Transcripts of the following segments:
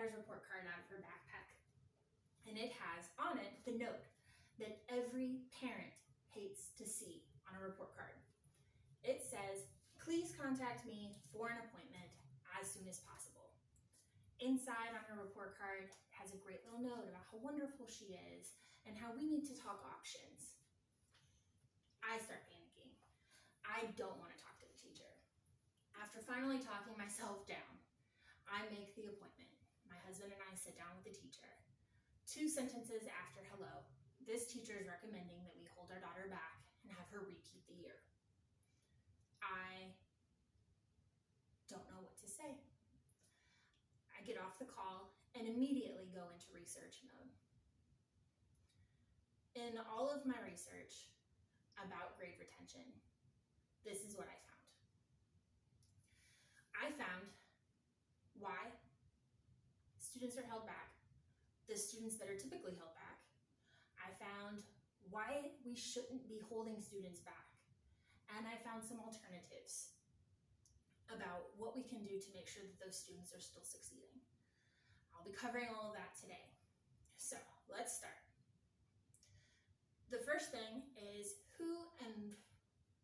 daughter's report card out of her backpack, and it has on it the note that every parent hates to see on a report card. It says, "Please contact me for an appointment as soon as possible." Inside on her report card has a great little note about how wonderful she is and how we need to talk options. I start panicking. I don't want to talk to the teacher. After finally talking myself down, I make the appointment. My husband and I sit down with the teacher. 2 sentences after hello, this teacher is recommending that we hold our daughter back and have her repeat the year. I don't know what to say. I get off the call and immediately go into research mode. In all of my research about grade retention, this is what I found. I found why students are held back, the students that are typically held back. I found why we shouldn't be holding students back. And I found some alternatives about what we can do to make sure that those students are still succeeding. I'll be covering all of that today. So let's start. The first thing is who and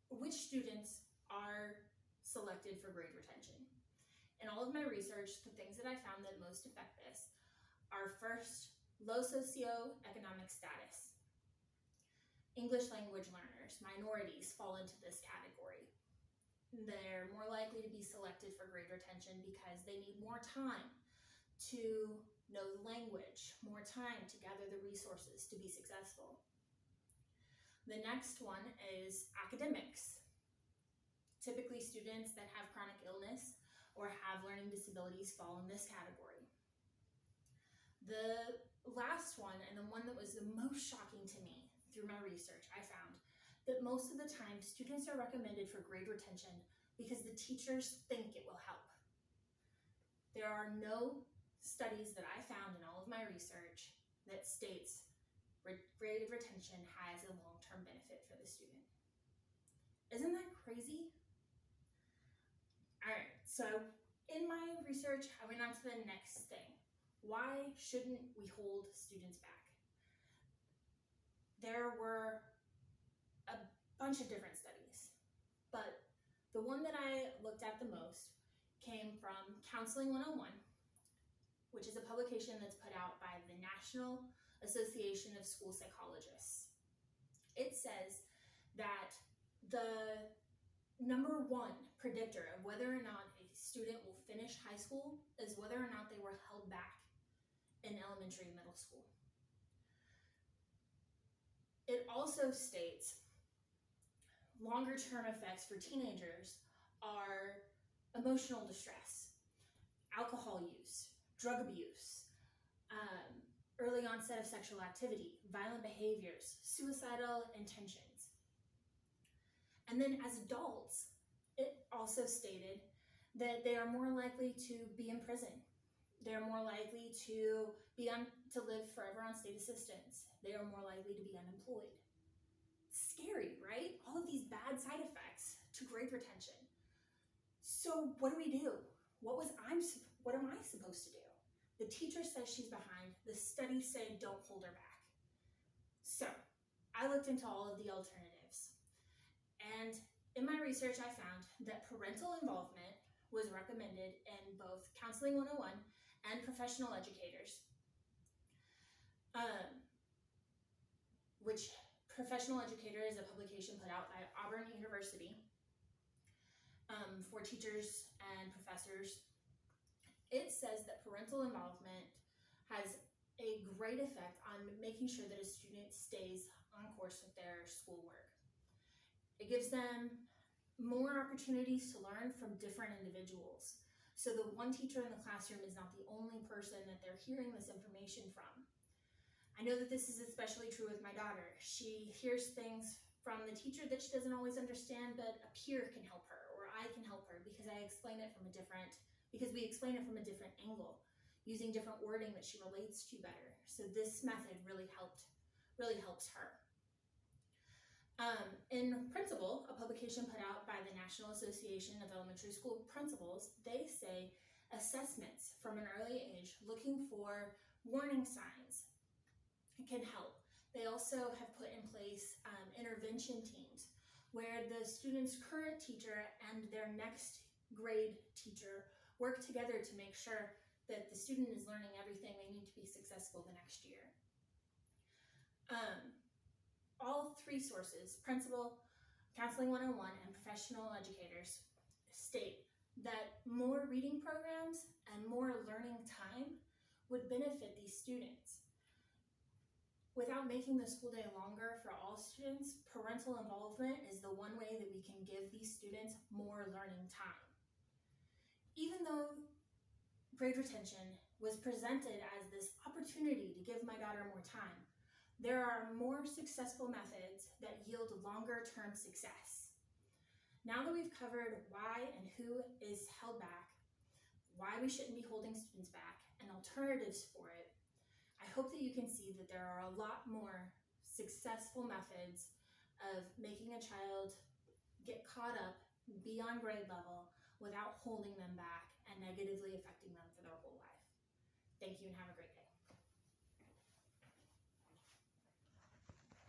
which students are selected for grade retention. In all of my research, the things that I found that most affect this are first, low socioeconomic status. English language learners, minorities fall into this category. They're more likely to be selected for grade retention because they need more time to know the language, more time to gather the resources to be successful. The next one is academics. Typically, students that have chronic illness or have learning disabilities fall in this category. The last one, and the one that was the most shocking to me through my research, I found that most of the time students are recommended for grade retention because the teachers think it will help. There are no studies that I found in all of my research that states grade retention has a long-term benefit for the student. Isn't that crazy? All right, so in my research, I went on to the next thing. Why shouldn't we hold students back? There were a bunch of different studies, but the one that I looked at the most came from Counseling 101, which is a publication that's put out by the National Association of School Psychologists. It says that the number one predictor of whether or not a student will finish high school is whether or not they were held back in elementary and middle school. It also states longer term effects for teenagers are emotional distress, alcohol use, drug abuse, early onset of sexual activity, violent behaviors, suicidal intentions. And then as adults, it also stated that they are more likely to be in prison. They're more likely to live forever on state assistance. They are more likely to be unemployed. It's scary, right? All of these bad side effects to grade retention. So what do we do? What am I supposed to do? The teacher says she's behind. The studies say don't hold her back. So I looked into all of the alternatives. And in my research, I found that parental involvement was recommended in both Counseling 101 and Professional Educators, which Professional Educator is a publication put out by Auburn University for teachers and professors. It says that parental involvement has a great effect on making sure that a student stays on course with their schoolwork. It gives them more opportunities to learn from different individuals. So the one teacher in the classroom is not the only person that they're hearing this information from. I know that this is especially true with my daughter. She hears things from the teacher that she doesn't always understand, but a peer can help her, or I can help her because we explain it from a different angle, using different wording that she relates to better. So this method really helps her. In Principal, a publication put out by the National Association of Elementary School Principals, they say assessments from an early age, looking for warning signs, can help. They also have put in place intervention teams where the student's current teacher and their next grade teacher work together to make sure that the student is learning everything they need to be successful the next year. All three sources, Principal, Counseling 101, and professional educators, state that more reading programs and more learning time would benefit these students. Without making the school day longer for all students, parental involvement is the one way that we can give these students more learning time. Even though grade retention was presented as this opportunity to give my daughter more time, there are more successful methods that yield longer-term success. Now that we've covered why and who is held back, why we shouldn't be holding students back, and alternatives for it, I hope that you can see that there are a lot more successful methods of making a child get caught up beyond grade level without holding them back and negatively affecting them for their whole life. Thank you and have a great day.